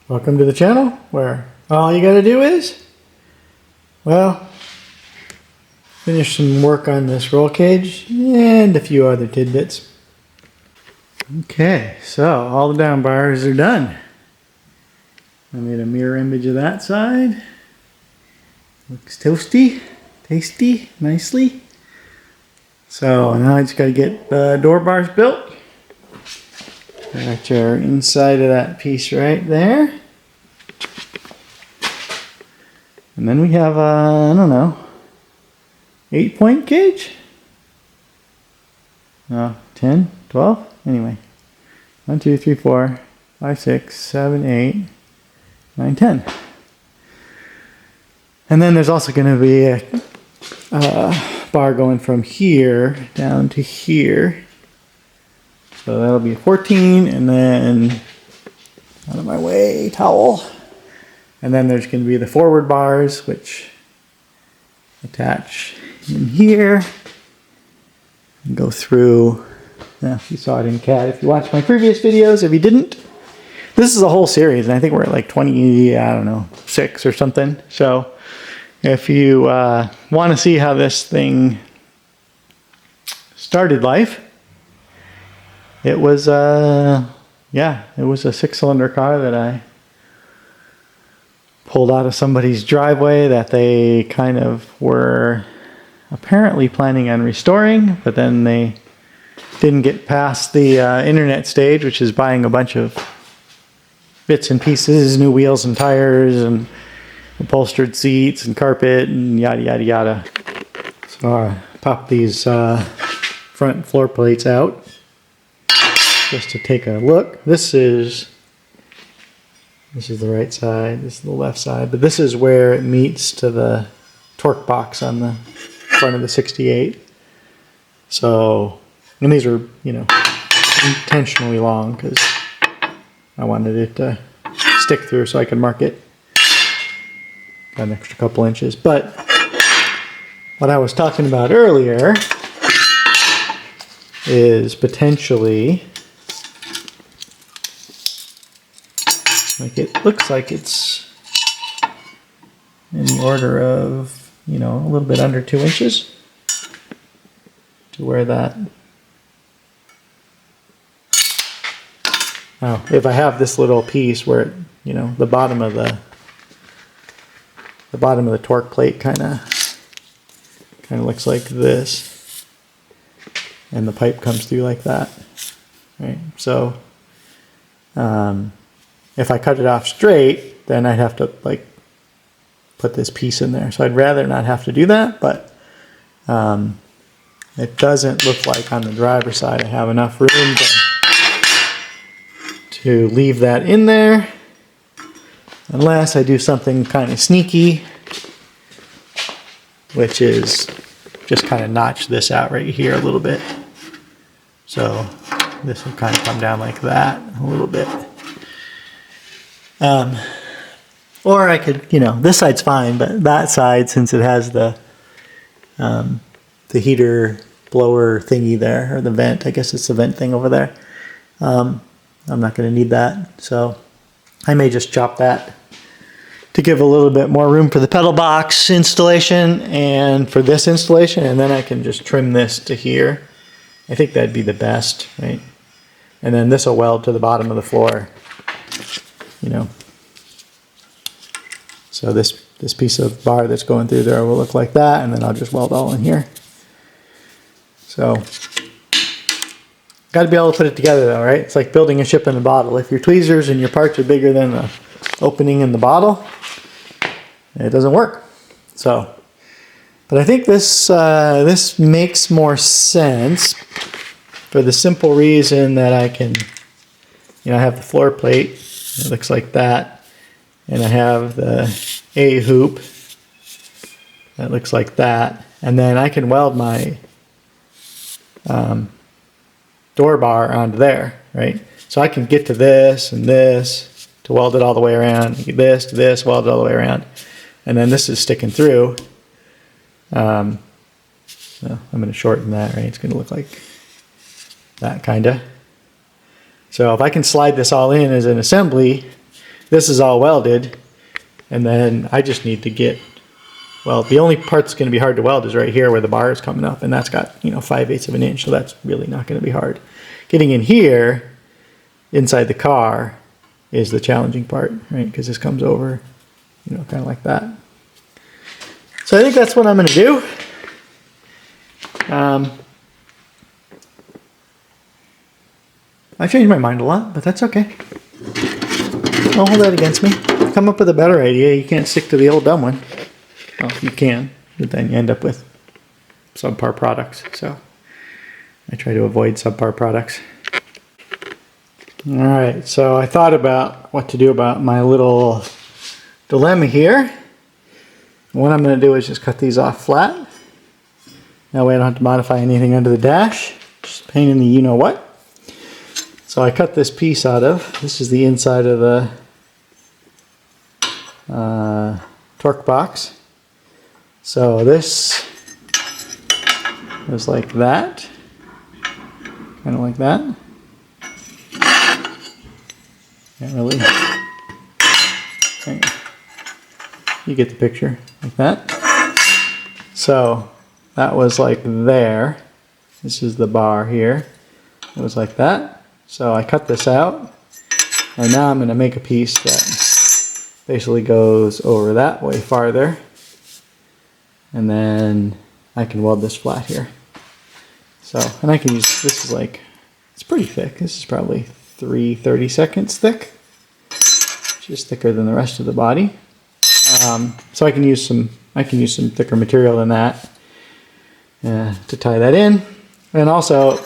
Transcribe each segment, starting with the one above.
Welcome to the channel where all you gotta do is, well, finish some work on this roll cage and a few other tidbits. Okay, so all the down bars are done. I made a mirror image of that side. Looks toasty, tasty, nicely. So now I just gotta get the door bars built. Got your inside of that piece right there. And then we have I don't know, 8-point gauge? No, 10, 12? Anyway. 1, 2, 3, 4, 5, 6, 7, 8, 9, 10. And then there's also going to be a bar going from here down to here. So that'll be 14, and then, out of my way, towel. And then there's going to be the forward bars, which attach in here. And go through, yeah, you saw it in CAD if you watched my previous videos. If you didn't, this is a whole series, and I think we're at like 20, I don't know, 6 or something. So if you want to see how this thing started life, it was, yeah, it was a 6-cylinder car that I pulled out of somebody's driveway that they kind of were apparently planning on restoring, but then they didn't get past the internet stage, which is buying a bunch of bits and pieces, new wheels and tires and upholstered seats and carpet and yada yada yada. So I popped these front floor plates out just to take a look. This is the right side, this is the left side, but this is where it meets to the torque box on the front of the 68. So, and these are, you know, intentionally long because I wanted it to stick through so I could mark it. Got an extra couple inches. But what I was talking about earlier is potentially, like, it looks like it's in the order of, you know, a little bit under 2 inches to where that, oh, if I have this little piece where, you know, the bottom of the torque plate kind of looks like this, and the pipe comes through like that, right? So if I cut it off straight, then I'd have to like put this piece in there. So I'd rather not have to do that, but it doesn't look like on the driver's side I have enough room to leave that in there, unless I do something kind of sneaky, which is just kind of notch this out right here a little bit. So this will kind of come down like that a little bit. Or I could, you know, this side's fine, but that side, since it has the heater blower thingy there, or the vent, I guess it's the vent thing over there, I'm not going to need that. So I may just chop that to give a little bit more room for the pedal box installation and for this installation, and then I can just trim this to here. I think that'd be the best, right? And then this will weld to the bottom of the floor, you know. So this piece of bar that's going through there will look like that, and then I'll just weld all in here. So, got to be able to put it together though, right? It's like building a ship in a bottle. If your tweezers and your parts are bigger than the opening in the bottle, it doesn't work. So, but I think this this makes more sense for the simple reason that I can, you know, I have the floor plate. It looks like that. And I have the A hoop that looks like that. And then I can weld my door bar onto there, right? So I can get to this and this to weld it all the way around. This to this, weld it all the way around. And then this is sticking through. So I'm going to shorten that, right? It's going to look like that kind of. So if I can slide this all in as an assembly, this is all welded, and then I just need to get, well, the only part that's going to be hard to weld is right here where the bar is coming up, and that's got, you know, 5/8 of an inch, so that's really not going to be hard. Getting in here, inside the car, is the challenging part, right? Because this comes over, you know, kind of like that. So I think that's what I'm going to do. I changed my mind a lot, but that's okay. Don't hold that against me. Come up with a better idea. You can't stick to the old dumb one. Well, you can, but then you end up with subpar products. So I try to avoid subpar products. All right, so I thought about what to do about my little dilemma here. What I'm going to do is just cut these off flat. That way I don't have to modify anything under the dash. Just a pain in the you-know-what. So I cut this piece out of, this is the inside of the torque box. So this was like that, kind of like that. Can't really, anyway, you get the picture, like that. So that was like there. This is the bar here. It was like that. So I cut this out, and now I'm going to make a piece that basically goes over that way farther, and then I can weld this flat here. So, and I can use, this is like, it's pretty thick. This is probably 3/32 thick, which is thicker than the rest of the body. So I can use some thicker material than that to tie that in, and also.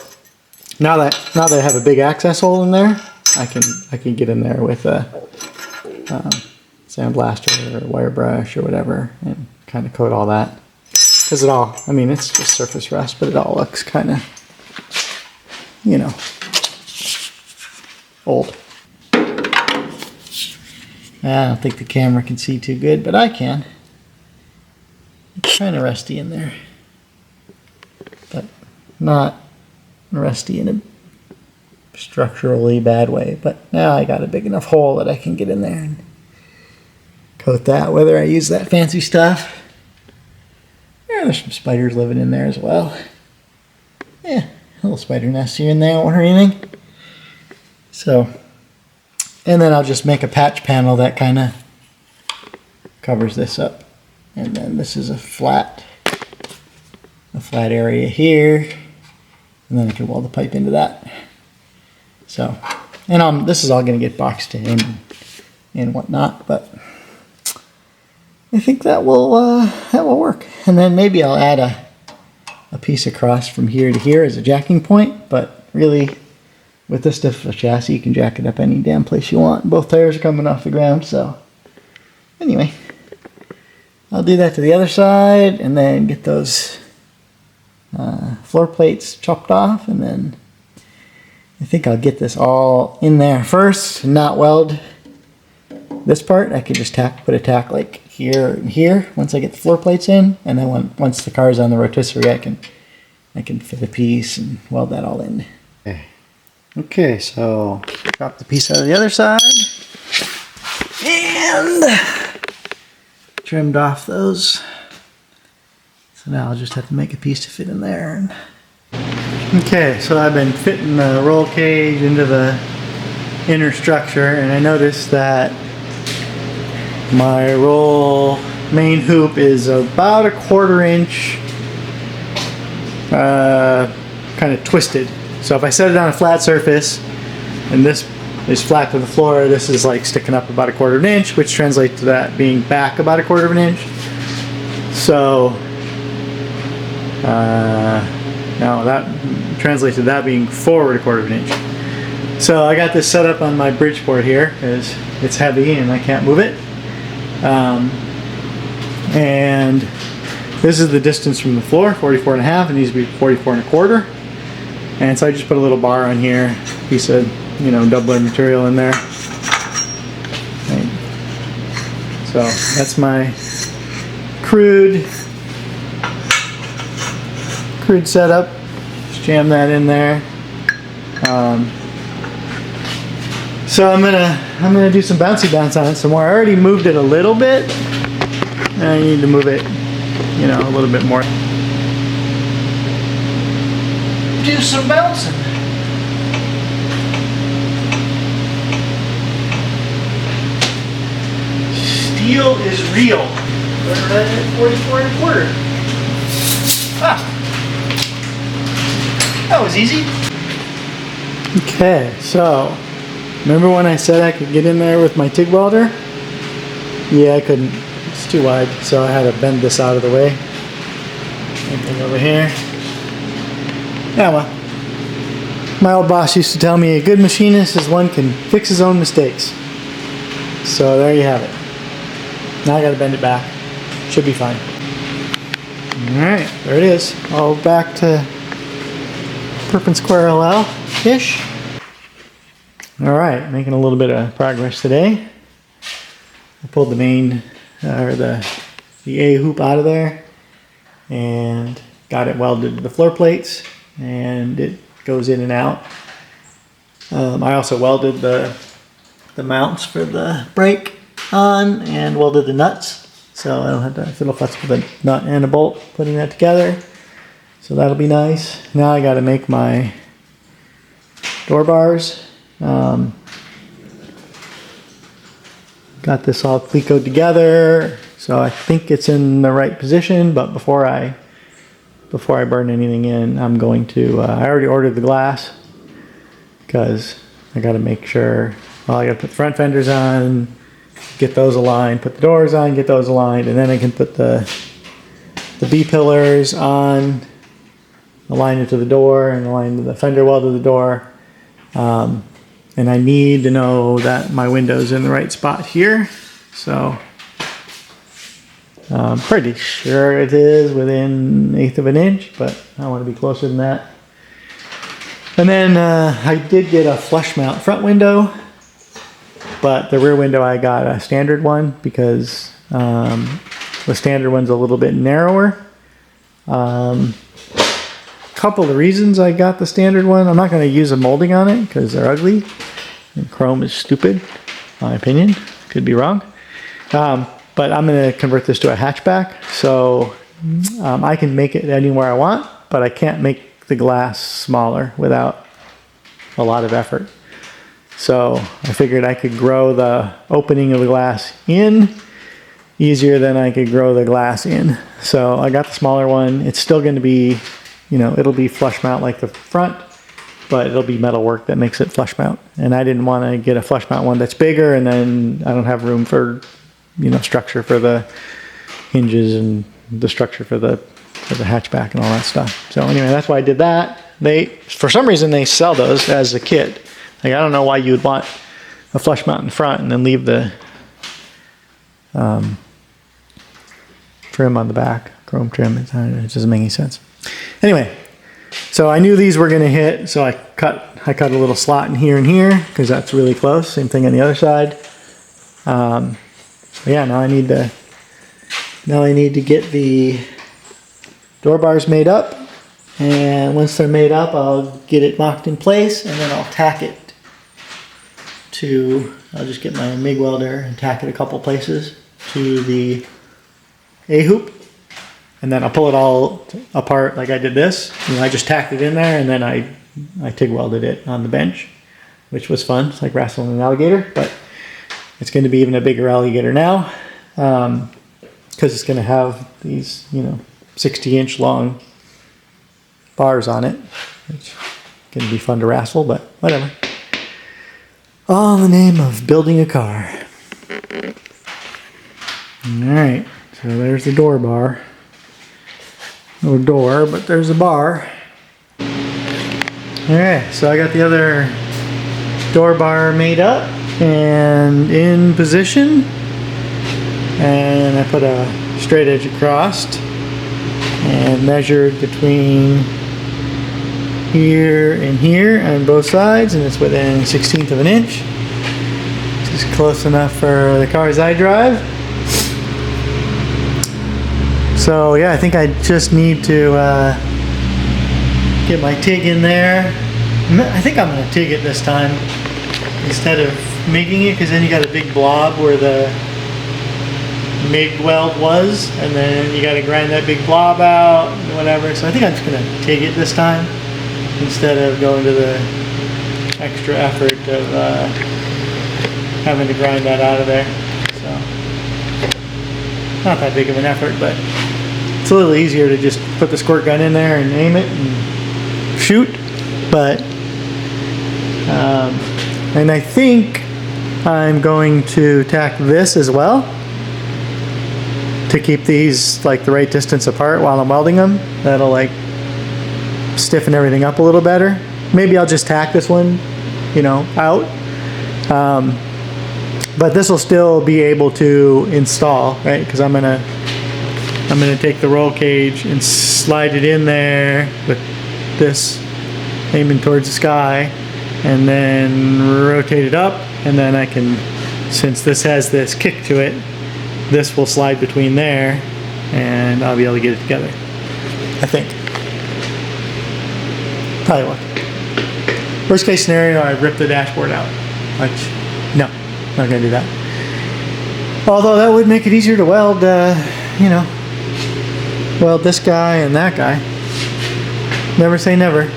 Now that I have a big access hole in there, I can get in there with a sandblaster or wire brush or whatever and kind of coat all that. Because it all, I mean, it's just surface rust, but it all looks kind of, you know, old. I don't think the camera can see too good, but I can. It's kind of rusty in there, but not rusty in a structurally bad way, but now I got a big enough hole that I can get in there and coat that, whether I use that fancy stuff. Yeah, there's some spiders living in there as well. Yeah, a little spider nest here and there or anything. So, and then I'll just make a patch panel that kind of covers this up. And then this is a flat area here. And then I can weld the pipe into that. So, and this is all going to get boxed in and whatnot, but I think that will work. And then maybe I'll add a piece across from here to here as a jacking point. But really, with this stiff of a chassis, you can jack it up any damn place you want. Both tires are coming off the ground. So anyway, I'll do that to the other side, and then get those floor plates chopped off, and then I think I'll get this all in there first and not weld this part. I could just put a tack like here and here once I get the floor plates in, and then once the car is on the rotisserie, I can fit a piece and weld that all in. Okay, so drop the piece out of the other side and trimmed off those. So now I'll just have to make a piece to fit in there. Okay, so I've been fitting the roll cage into the inner structure, and I noticed that my roll main hoop is about 1/4 inch kind of twisted. So if I set it on a flat surface and this is flat to the floor, this is like sticking up about 1/4 of an inch, which translates to that being back about 1/4 of an inch. So now that translates to that being forward 1/4 of an inch. So I got this set up on my Bridgeport here because it's heavy and I can't move it. And this is the distance from the floor, 44.5. It needs to be 44.25. And so I just put a little bar on here, piece of, you know, doubler material in there. Right. So that's my crude setup. Just jam that in there. So I'm gonna I'm gonna do some bouncy bounce on it some more. I already moved it a little bit. I need to move it, you know, a little bit more. Do some bouncing. Steel is real. 44 1/4. Ah, that was easy. Okay, so remember when I said I could get in there with my TIG welder? Yeah, I couldn't. It's too wide, so I had to bend this out of the way. Same thing over here. Yeah, well, my old boss used to tell me a good machinist is one can fix his own mistakes. So there you have it. Now I gotta bend it back. Should be fine. Alright, there it is. All back to perpendicular-ish. Alright, making a little bit of progress today. I pulled the main, or the A hoop out of there and got it welded to the floor plates, and it goes in and out. I also welded the mounts for the brake on and welded the nuts, so I don't have to fiddle fuss with a nut and a bolt putting that together. So that'll be nice. Now I got to make my door bars. Got this all clecoed together, so I think it's in the right position. But before I burn anything in, I'm going to. I already ordered the glass because I got to make sure. Well, I got to put the front fenders on, get those aligned, put the doors on, get those aligned, and then I can put the B pillars on, align it to the door, and align the fender well to the door. And I need to know that my window's in the right spot here. So I'm pretty sure it is within 1/8 of an inch, but I want to be closer than that. And then I did get a flush mount front window, but the rear window I got a standard one because the standard one's a little bit narrower. Couple of reasons I got the standard one. I'm not going to use a molding on it because they're ugly and chrome is stupid, my opinion. Could be wrong. But I'm going to convert this to a hatchback, so I can make it anywhere I want, but I can't make the glass smaller without a lot of effort. So I figured I could grow the opening of the glass in easier than I could grow the glass in. So I got the smaller one. It's still going to be, you know, it'll be flush mount like the front, but it'll be metal work that makes it flush mount. And I didn't want to get a flush mount one that's bigger and then I don't have room for, you know, structure for the hinges and the structure for the hatchback and all that stuff. So anyway, that's why I did that. For some reason they sell those as a kit. Like, I don't know why you would want a flush mount in front and then leave the trim on the back, chrome trim. It doesn't make any sense. Anyway, so I knew these were going to hit, so I cut a little slot in here and here because that's really close. Same thing on the other side. Yeah, now I need to get the door bars made up, and once they're made up, I'll get it locked in place, and then I'll tack it to. I'll just get my MIG welder and tack it a couple places to the A hoop. And then I'll pull it all apart like I did this. You know, I just tacked it in there and then I TIG welded it on the bench, which was fun. It's like wrestling an alligator, but it's going to be even a bigger alligator now because it's going to have these, you know, 60-inch long bars on it, which is going to be fun to wrestle, but whatever. All in the name of building a car. Alright, so there's the door bar. No door, but there's a bar. Alright, so I got the other door bar made up and in position. And I put a straight edge across and measured between here and here on both sides, and it's within 1/16 of an inch. Which is close enough for the cars I drive. So yeah, I think I just need to get my TIG in there. I think I'm going to TIG it this time instead of making it, because then you got a big blob where the MIG weld was, and then you got to grind that big blob out and whatever. So I think I'm just gonna TIG it this time instead of going to the extra effort of having to grind that out of there. So not that big of an effort, but it's a little easier to just put the squirt gun in there and aim it and shoot. But and I think I'm going to tack this as well to keep these like the right distance apart while I'm welding them. That'll like stiffen everything up a little better. Maybe I'll just tack this one, you know, out. But this will still be able to install, right? Because I'm gonna take the roll cage and slide it in there with this aiming towards the sky, and then rotate it up, and then I can, since this has this kick to it, this will slide between there, and I'll be able to get it together, I think. Probably will. Worst case scenario, I rip the dashboard out. Which, no, not gonna do that. Although that would make it easier to weld, you know, weld this guy and that guy. Never say never.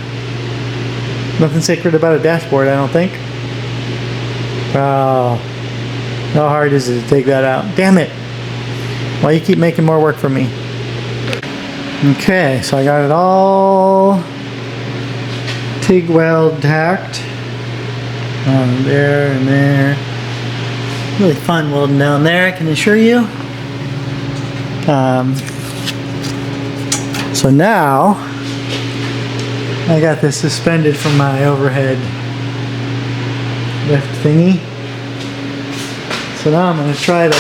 Nothing sacred about a dashboard, I don't think. Oh, how hard is it to take that out? Damn it! Why you keep making more work for me? Okay, so I got it all TIG weld tacked on there and there. Really fun welding down there, I can assure you. So now I got this suspended from my overhead lift thingy. So now I'm going to try to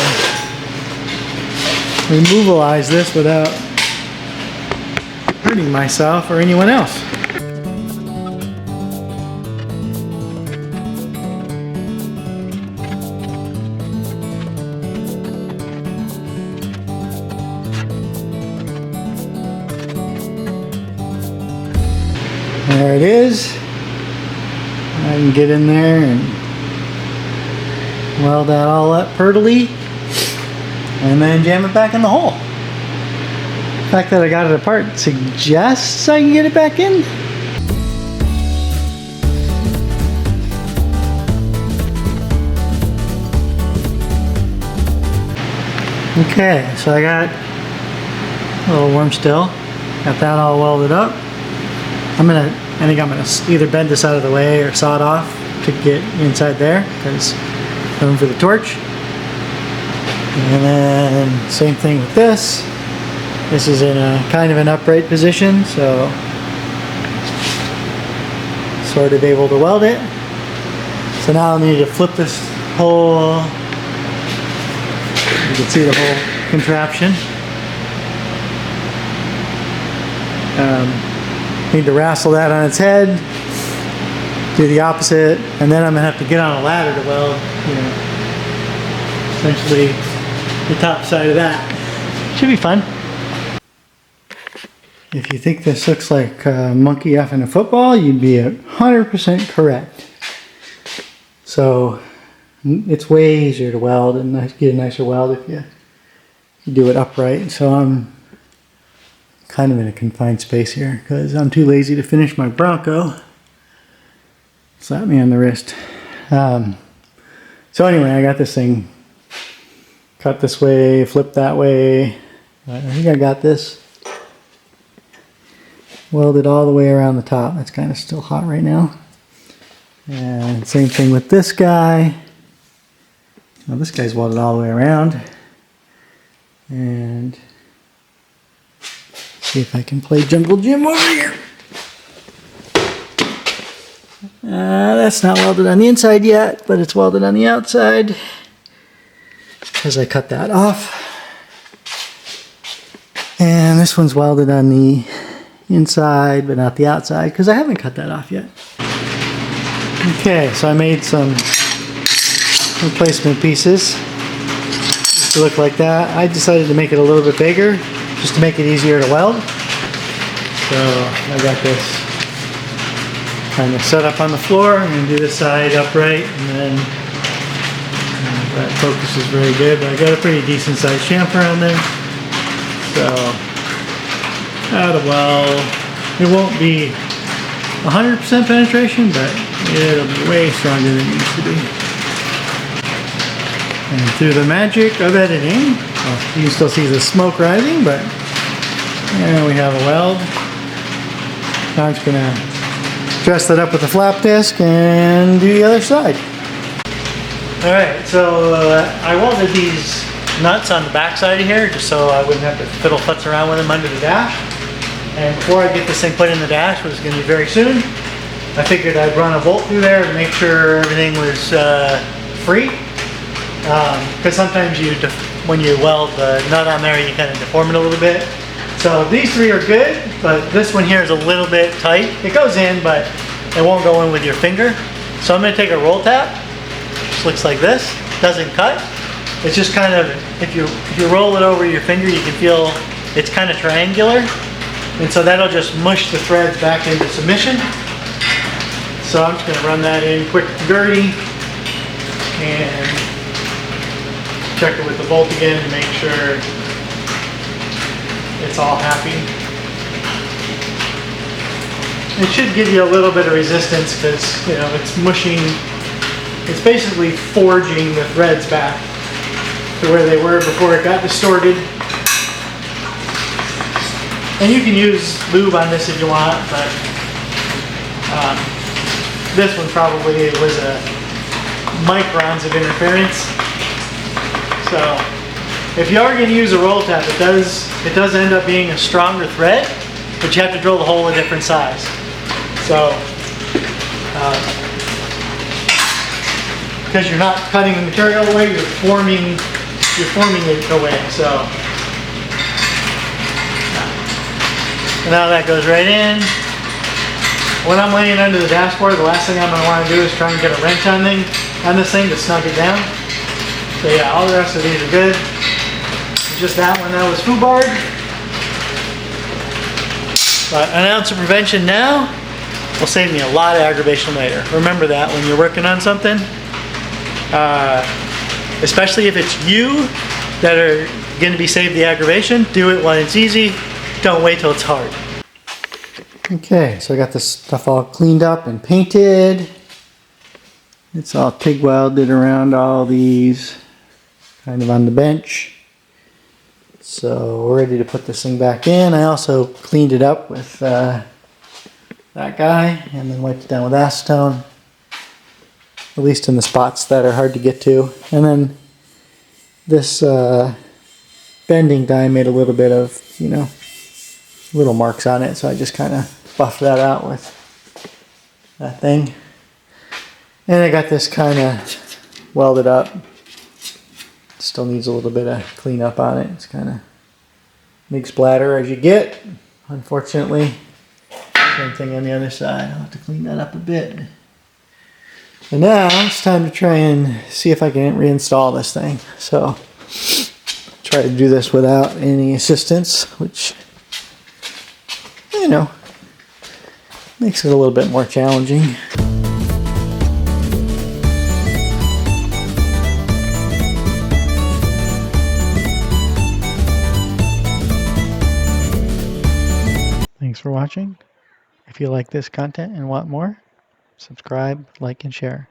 removalize this without hurting myself or anyone else. There it is. I can get in there and weld that all up prettily, and then jam it back in the hole. The fact that I got it apart suggests I can get it back in. Okay, so I got a little worm still. Got that all welded up. I think I'm gonna either bend this out of the way or saw it off to get inside there, because room for the torch. And then same thing with this. This is in a kind of an upright position, so sort of able to weld it. So now I'll need to flip this whole, you can see the whole contraption. Need to wrestle that on its head, do the opposite, and then I'm gonna have to get on a ladder to weld, you know, essentially the top side of that. Should be fun. If you think this looks like a monkey effing a football, you'd be 100% correct. So it's way easier to weld and get a nicer weld if you do it upright. So I'm kind of in a confined space here because I'm too lazy to finish my Bronco. Slap me on the wrist. So anyway, I got this thing cut this way, flip that way. I think I got this welded all the way around the top. That's kind of still hot right now. And same thing with this guy. Well, this guy's welded all the way around. And see if I can play Jungle Jim over here. That's not welded on the inside yet, but it's welded on the outside because I cut that off. And this one's welded on the inside, but not the outside because I haven't cut that off yet. Okay, so I made some replacement pieces to look like that. I decided to make it a little bit bigger just to make it easier to weld. So I got this kind of set up on the floor. I'm going to do this side upright and then That focus is very good, but I got a pretty decent sized chamfer on there. So, well, it won't be 100% penetration, but it'll be way stronger than it needs to be. And through the magic of editing, well, you can still see the smoke rising, but we have a weld. Now I'm just gonna dress that up with a flap disc and do the other side. Alright, so I welded these nuts on the back side of here just so I wouldn't have to fiddle futz around with them under the dash. And before I get this thing put in the dash, which is going to be very soon, I figured I'd run a bolt through there and make sure everything was free. Because sometimes when you weld the nut on there, you kind of deform it a little bit. So these three are good, but this one here is a little bit tight. It goes in, but it won't go in with your finger. So I'm going to take a roll tap. Just looks like this. Doesn't cut. It's just kind of, if you roll it over your finger, you can feel it's kind of triangular. And so that'll just mush the threads back into submission. So I'm just going to run that in quick and dirty and check it with the bolt again to make sure it's all happy. It should give you a little bit of resistance because, you know, it's mushing, it's basically forging the threads back to where they were before it got distorted. And you can use lube on this if you want, but this one probably was a microns of interference. So if you are going to use a roll tap, it does end up being a stronger thread, but you have to drill the hole a different size. So because you're not cutting the material away, you're forming it away. So. Now that goes right in. When I'm laying under the dashboard, the last thing I'm going to want to do is try and get a wrench on this thing to snug it down. So yeah, all the rest of these are good. It's just that one that was foobarred. But an ounce of prevention now will save me a lot of aggravation later. Remember that when you're working on something. Especially if it's you that are going to be saved the aggravation, do it when it's easy. Don't wait till it's hard. Okay, so I got this stuff all cleaned up and painted. It's all TIG welded around all these, kind of on the bench. So we're ready to put this thing back in. I also cleaned it up with that guy and then wiped it down with acetone, at least in the spots that are hard to get to. And then this bending die made a little bit of, you know, little marks on it, so I just kind of buffed that out with that thing. And I got this kind of welded up. Still needs a little bit of cleanup on it. It's kind of big splatter as you get, unfortunately. Same thing on the other side. I'll have to clean that up a bit. And now it's time to try and see if I can reinstall this thing. So try to do this without any assistance, which, you know, makes it a little bit more challenging. Thanks for watching. If you like this content and want more, subscribe, like, and share.